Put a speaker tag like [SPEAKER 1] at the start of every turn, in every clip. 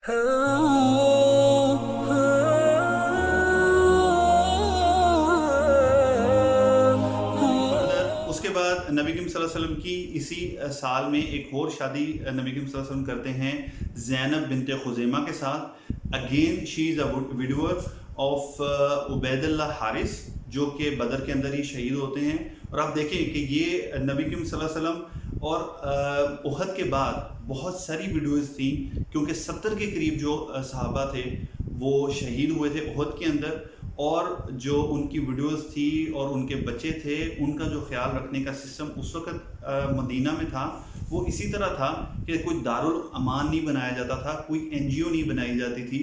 [SPEAKER 1] اس کے بعد نبی کریم صلی اللہ علیہ وسلم کی اسی سال میں ایک اور شادی نبی کریم صلی اللہ علیہ وسلم کرتے ہیں زینب بنت خزیمہ کے ساتھ. Again she was a widower of عبید اللہ حارث جو کہ بدر کے اندر ہی شہید ہوتے ہیں. اور آپ دیکھیں کہ یہ نبی کریم صلی اللہ علیہ وسلم اور احد کے بعد بہت ساری ویڈیوز تھیں کیونکہ 70 کے قریب جو صحابہ تھے وہ شہید ہوئے تھے احد کے اندر. اور جو ان کی ویڈیوز تھی اور ان کے بچے تھے ان کا جو خیال رکھنے کا سسٹم اس وقت مدینہ میں تھا وہ اسی طرح تھا کہ کوئی دارالامان نہیں بنایا جاتا تھا, کوئی این جی او نہیں بنائی جاتی تھی.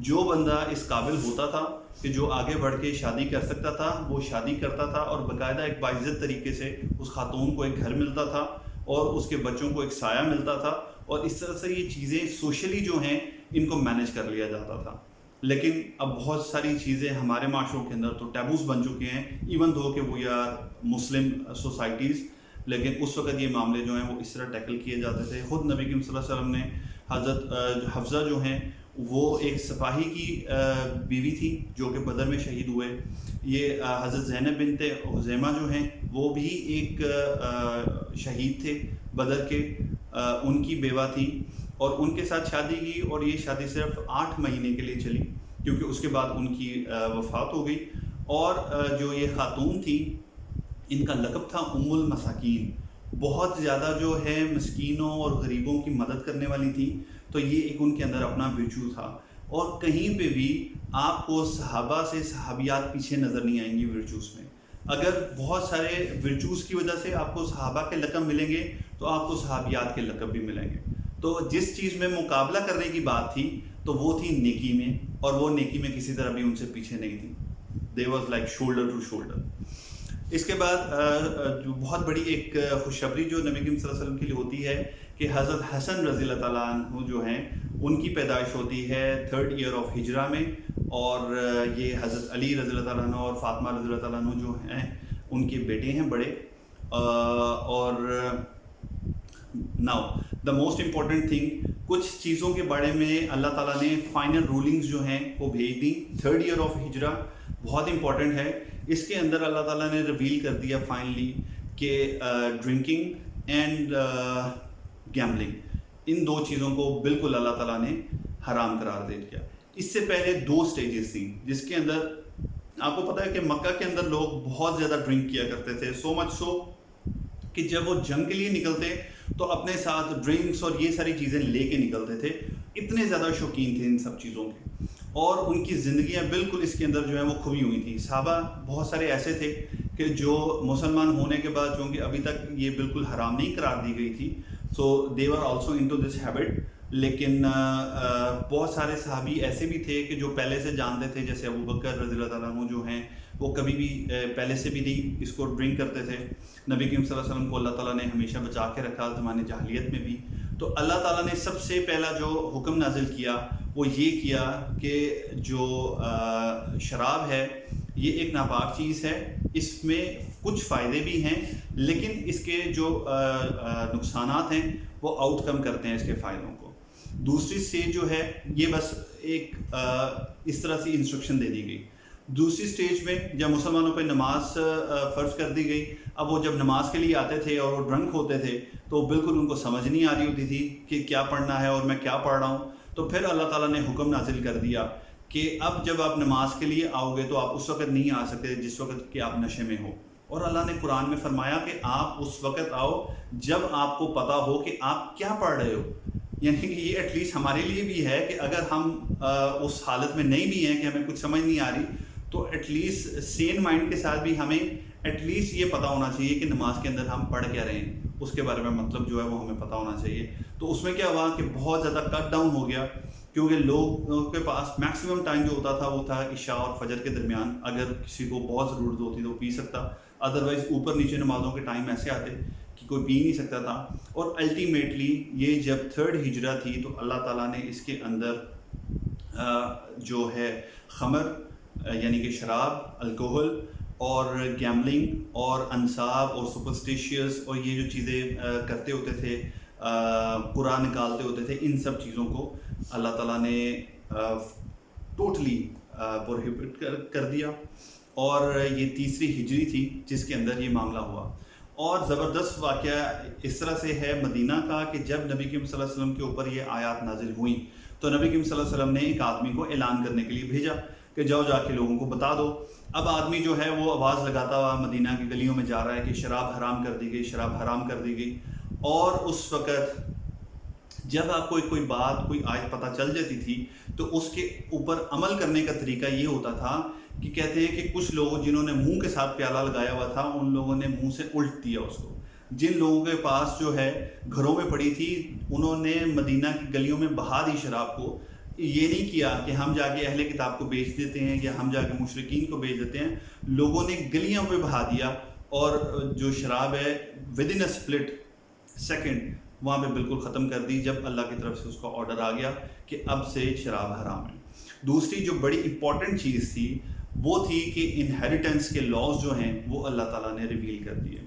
[SPEAKER 1] جو بندہ اس قابل ہوتا تھا کہ جو آگے بڑھ کے شادی کر سکتا تھا وہ شادی کرتا تھا اور باقاعدہ ایک باعزت طریقے سے اس خاتون کو ایک گھر ملتا تھا اور اس کے بچوں کو ایک سایہ ملتا تھا. اور اس طرح سے یہ چیزیں سوشلی جو ہیں ان کو مینیج کر لیا جاتا تھا. لیکن اب بہت ساری چیزیں ہمارے معاشروں کے اندر تو ٹیبوز بن چکے ہیں ایون دو کہ وہ یا مسلم سوسائٹیز, لیکن اس وقت یہ معاملے جو ہیں وہ اس طرح ٹیکل کیے جاتے تھے. خود نبی کریم صلی اللہ علیہ وسلم نے حضرت حفصہ جو ہیں وہ ایک سپاہی کی بیوی تھی جو کہ بدر میں شہید ہوئے. یہ حضرت زینب بنت خزیمہ جو ہیں وہ بھی ایک شہید تھے بدر کے, ان کی بیوہ تھی اور ان کے ساتھ شادی کی. اور یہ شادی صرف 8 مہینے کے لیے چلی کیونکہ اس کے بعد ان کی وفات ہو گئی. اور جو یہ خاتون تھی ان کا لقب تھا ام المساکین, بہت زیادہ جو ہے مسکینوں اور غریبوں کی مدد کرنے والی تھی. تو یہ ایک ان کے اندر اپنا ورچو تھا. اور کہیں پہ بھی آپ کو صحابہ سے صحابیات پیچھے نظر نہیں آئیں گی ورچوز میں. اگر بہت سارے ورچوز کی وجہ سے آپ کو صحابہ کے لقب ملیں گے تو آپ کو صحابیات کے لقب بھی ملیں گے. تو جس چیز میں مقابلہ کرنے کی بات تھی تو وہ تھی نیکی میں, اور وہ نیکی میں کسی طرح بھی ان سے پیچھے نہیں تھی. They was like shoulder to shoulder. اس کے بعد جو بہت بڑی ایک خوشخبری جو نبی کریم صلی اللہ علیہ وسلم کے لیے ہوتی ہے کہ حضرت حسن رضی اللہ تعالیٰ عنہ جو ہیں ان کی پیدائش ہوتی ہے 3rd year of ہجرہ میں. اور یہ حضرت علی رضی اللہ تعالیٰ عنہ اور فاطمہ رضی اللہ تعالیٰ عنہ جو ہیں ان کے بیٹے ہیں بڑے. اور now the most important thing, کچھ چیزوں کے بارے میں اللہ تعالیٰ نے فائنل رولنگز جو ہیں وہ بھیج دیں. 3rd year of ہجرہ بہت امپورٹنٹ ہے. اس کے اندر اللہ تعالیٰ نے ریویل کر دیا فائنلی کہ ڈرنکنگ اینڈ گیمبلنگ ان 2 چیزوں کو بالکل اللہ تعالیٰ نے حرام قرار دے دیا. اس سے پہلے 2 سٹیجز تھیں جس کے اندر آپ کو پتہ ہے کہ مکہ کے اندر لوگ بہت زیادہ ڈرنک کیا کرتے تھے, سو مچ سو کہ جب وہ جنگ کے لیے نکلتے تو اپنے ساتھ ڈرنکس اور یہ ساری چیزیں لے کے نکلتے تھے. اتنے زیادہ شوقین تھے ان سب چیزوں کے اور ان کی زندگیاں بالکل اس کے اندر جو ہیں وہ کھوئی ہوئی تھیں. صحابہ بہت سارے ایسے تھے کہ جو مسلمان ہونے کے بعد چونکہ ابھی تک یہ بالکل حرام نہیں قرار دی گئی تھی, so they were also into this habit. لیکن بہت سارے صحابی ایسے بھی تھے کہ جو پہلے سے جانتے تھے, جیسے ابو بکر رضی اللہ تعالیٰ عنہ جو ہیں وہ کبھی بھی پہلے سے بھی نہیں اس کو ڈرنک کرتے تھے. نبی کریم صلی اللہ علیہ وسلم کو اللہ تعالیٰ نے ہمیشہ بچا کے رکھا زمانے جاہلیت میں بھی. تو اللہ تعالیٰ نے سب سے پہلا جو حکم نازل کیا وہ یہ کیا کہ جو شراب ہے یہ ایک ناپاک چیز ہے, اس میں کچھ فائدے بھی ہیں لیکن اس کے جو نقصانات ہیں وہ آؤٹ کم کرتے ہیں اس کے فائدوں کو. دوسری سٹیج جو ہے یہ بس ایک اس طرح سے انسٹرکشن دے دی گئی. دوسری سٹیج میں جب مسلمانوں پہ نماز فرض کر دی گئی, اب وہ جب نماز کے لیے آتے تھے اور وہ ڈرنک ہوتے تھے تو بالکل ان کو سمجھ نہیں آ رہی ہوتی تھی کہ کیا پڑھنا ہے اور میں کیا پڑھ رہا ہوں. تو پھر اللہ تعالیٰ نے حکم نازل کر دیا کہ اب جب آپ نماز کے لیے آؤ گے تو آپ اس وقت نہیں آ سکتے جس وقت کہ آپ نشے میں ہو. اور اللہ نے قرآن میں فرمایا کہ آپ اس وقت آؤ جب آپ کو پتہ ہو کہ آپ کیا پڑھ رہے ہو. یعنی کہ یہ ایٹ لیسٹ ہمارے لیے بھی ہے کہ اگر ہم اس حالت میں نہیں بھی ہیں کہ ہمیں کچھ سمجھ نہیں آ رہی تو ایٹ لیسٹ سین مائنڈ کے ساتھ بھی ہمیں ایٹ لیسٹ یہ پتہ ہونا چاہیے کہ نماز کے اندر ہم پڑھ کیا رہے ہیں, اس کے بارے میں مطلب جو ہے وہ ہمیں پتہ ہونا چاہیے. تو اس میں کیا ہوا کہ بہت زیادہ کٹ ڈاؤن ہو گیا کیونکہ لوگوں کے پاس میکسیمم ٹائم جو ہوتا تھا وہ تھا عشاء اور فجر کے درمیان. اگر کسی کو بہت ضرورت ہوتی تو پی سکتا, ادروائز اوپر نیچے نمازوں کے ٹائم ایسے آتے کہ کوئی پی نہیں سکتا تھا. اور الٹیمیٹلی یہ جب 3rd ہجرہ تھی تو اللہ تعالیٰ نے اس کے اندر جو ہے خمر یعنی کہ شراب, الکوہل اور گیملنگ اور انصاب اور سپرسٹیشیس اور یہ جو چیزیں کرتے ہوتے تھے, قرآن نکالتے ہوتے تھے, ان سب چیزوں کو اللہ تعالیٰ نے ٹوٹلی پروہیبٹ کر دیا، اور یہ تیسری ہجری تھی جس کے اندر یہ معاملہ ہوا. اور زبردست واقعہ اس طرح سے ہے مدینہ کا کہ جب نبی کریم صلی اللہ علیہ وسلم کے اوپر یہ آیات نازل ہوئیں تو نبی کریم صلی اللہ علیہ وسلم نے ایک آدمی کو اعلان کرنے کے لیے بھیجا کہ جاؤ جا کے لوگوں کو بتا دو. اب آدمی جو ہے وہ آواز لگاتا ہوا مدینہ کی گلیوں میں جا رہا ہے کہ شراب حرام کر دی گئی، شراب حرام کر دی گئی. اور اس وقت جب آپ کو کوئی بات، کوئی آیت پتہ چل جاتی تھی تو اس کے اوپر عمل کرنے کا طریقہ یہ ہوتا تھا کہ کہتے ہیں کہ کچھ لوگ جنہوں نے منہ کے ساتھ پیالہ لگایا ہوا تھا ان لوگوں نے منہ سے الٹ دیا اس کو. جن لوگوں کے پاس جو ہے گھروں میں پڑی تھی انہوں نے مدینہ کی گلیوں میں بہا دی شراب کو. یہ نہیں کیا کہ ہم جا کے اہل کتاب کو بیچ دیتے ہیں یا ہم جا کے مشرکین کو بیچ دیتے ہیں. لوگوں نے گلیوں پہ بہا دیا اور جو شراب ہے with in a split second وہاں پہ بالکل ختم کر دی جب اللہ کی طرف سے اس کا آرڈر آ گیا کہ اب سے شراب حرام ہے. دوسری جو بڑی امپورٹنٹ چیز تھی وہ تھی کہ انہیریٹنس کے لاز جو ہیں وہ اللہ تعالیٰ نے ریویل کر دیے.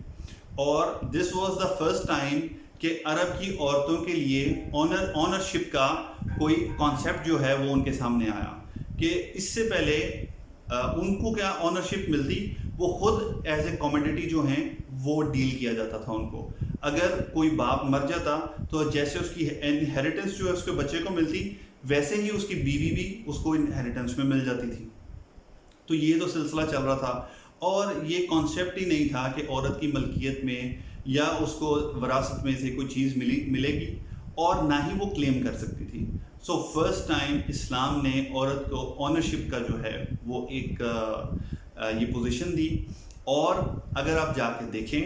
[SPEAKER 1] اور this was the first time کہ عرب کی عورتوں کے لیے آنرشپ کا کوئی کانسیپٹ جو ہے وہ ان کے سامنے آیا کہ اس سے پہلے ان کو کیا آنرشپ ملتی، وہ خود ایز اے کموڈٹی جو ہیں وہ ڈیل کیا جاتا تھا ان کو. اگر کوئی باپ مر جاتا تو جیسے اس کی انہیریٹنس جو ہے اس کے بچے کو ملتی ویسے ہی اس کی بیوی بھی اس کو انہیریٹنس میں مل جاتی تھی. تو یہ تو سلسلہ چل رہا تھا اور یہ کانسیپٹ ہی نہیں تھا کہ عورت کی ملکیت میں یا اس کو وراثت میں سے کوئی چیز ملے گی اور نہ ہی وہ کلیم کر سکتی تھی. سو فرسٹ ٹائم اسلام نے عورت کو آنرشپ کا جو ہے وہ ایک یہ پوزیشن دی. اور اگر آپ جا کے دیکھیں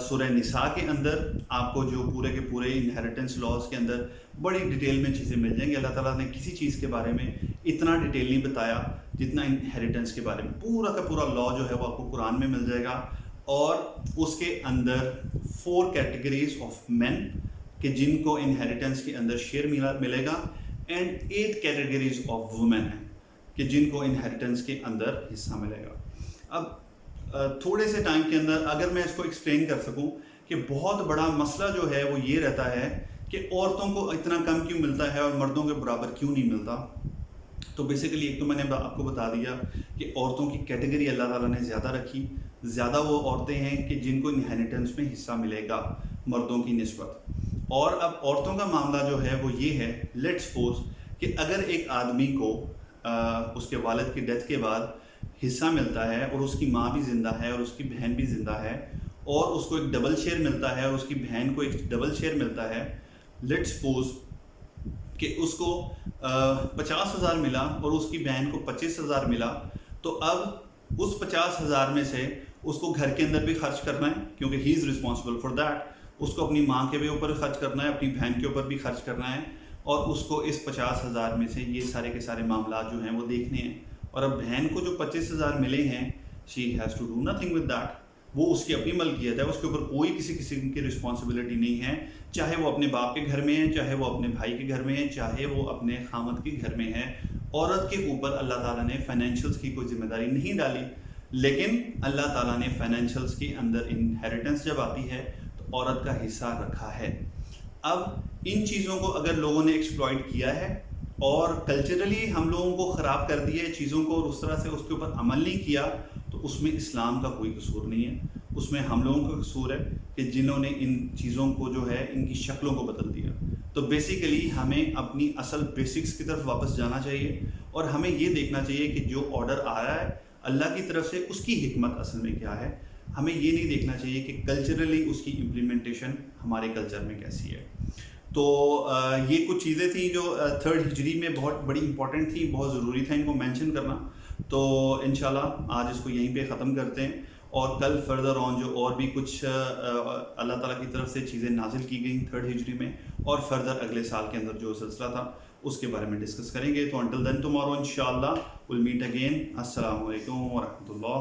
[SPEAKER 1] سورہ نساء کے اندر آپ کو جو پورے کے پورے انہیریٹنس لاز کے اندر بڑی ڈیٹیل میں چیزیں مل جائیں گی. اللہ تعالیٰ نے کسی چیز کے بارے میں اتنا ڈیٹیل نہیں بتایا جتنا انہیریٹنس کے بارے میں. پورا کا پورا لا جو ہے وہ آپ کو قرآن میں مل جائے گا اور اس کے اندر 4 کیٹیگریز آف مین کہ جن کو انہیریٹنس کے اندر شیئر ملے گا اینڈ 8 کیٹیگریز آف وومن ہیں کہ جن کو انہیریٹنس کے اندر حصہ ملے گا. اب تھوڑے سے ٹائم کے اندر اگر میں اس کو ایکسپلین کر سکوں کہ بہت بڑا مسئلہ جو ہے وہ یہ رہتا ہے کہ عورتوں کو اتنا کم کیوں ملتا ہے اور مردوں کے برابر کیوں نہیں ملتا. تو بیسیکلی ایک تو میں نے آپ کو بتا دیا کہ عورتوں کی کیٹیگری اللہ تعالیٰ نے زیادہ رکھی. زیادہ وہ عورتیں ہیں کہ جن کو انہیریٹنس میں حصہ ملے گا مردوں کی نسبت. اور اب عورتوں کا معاملہ جو ہے وہ یہ ہے، لیٹ سپوز کہ اگر ایک آدمی کو اس کے والد کی ڈیتھ کے بعد حصہ ملتا ہے اور اس کی ماں بھی زندہ ہے اور اس کی بہن بھی زندہ ہے اور اس کو ایک ڈبل شیئر ملتا ہے اور اس کی بہن کو ایک ڈبل شیئر ملتا ہے. لیٹ سپوز کہ اس کو 50,000 ملا اور اس کی بہن کو 25,000 ملا. تو اب اس 50,000 میں سے اس کو گھر کے اندر بھی خرچ کرنا ہے کیونکہ ہی از رسپانسبل فار دیٹ. اس کو اپنی ماں کے بھی اوپر خرچ کرنا ہے، اپنی بہن کے اوپر بھی خرچ کرنا ہے اور اس کو اس 50,000 میں سے یہ سارے کے سارے معاملات جو ہیں وہ دیکھنے ہیں. اور اب بہن کو جو 25,000 ملے ہیں she has to do nothing with that. وہ اس کی اپنی ملکیت ہے، اس کے اوپر کوئی کسی قسم کی رسپانسبلٹی نہیں ہے، چاہے وہ اپنے باپ کے گھر میں ہے، چاہے وہ اپنے بھائی کے گھر میں ہے، چاہے وہ اپنے خامد کے گھر میں ہے. عورت کے اوپر اللہ تعالیٰ نے فائنینشیلس کی کوئی ذمہ داری نہیں ڈالی، لیکن اللہ تعالیٰ نے فائنینشیلس کے اندر انہیریٹنس جب آتی ہے تو عورت کا حصہ رکھا ہے. اب ان چیزوں کو اگر لوگوں نے ایکسپلائٹ کیا ہے اور کلچرلی ہم لوگوں کو خراب کر دیا ہے چیزوں کو اور اس طرح سے اس کے اوپر عمل نہیں کیا تو اس میں اسلام کا کوئی قصور نہیں ہے. اس میں ہم لوگوں کا قصور ہے کہ جنہوں نے ان چیزوں کو جو ہے ان کی شکلوں کو بدل دیا. تو بیسیکلی ہمیں اپنی اصل بیسکس کی طرف واپس جانا چاہیے اور ہمیں یہ دیکھنا چاہیے کہ جو آرڈر آ رہا ہے اللہ کی طرف سے اس کی حکمت اصل میں کیا ہے. ہمیں یہ نہیں دیکھنا چاہیے کہ کلچرلی اس کی امپلیمنٹیشن ہمارے کلچر میں کیسی ہے. تو یہ کچھ چیزیں تھیں جو 3rd ہجری میں بہت بڑی امپورٹنٹ تھیں، بہت ضروری تھا ان کو مینشن کرنا. تو انشاءاللہ آج اس کو یہیں پہ ختم کرتے ہیں اور کل فردر آن جو اور بھی کچھ اللہ تعالیٰ کی طرف سے چیزیں نازل کی گئیں 3rd ہجری میں اور فردر اگلے سال کے اندر جو سلسلہ تھا اس کے بارے میں ڈسکس کریں گے. تو انٹل دین ٹمارو انشاءاللہ we'll meet again. السلام علیکم ورحمۃ اللہ.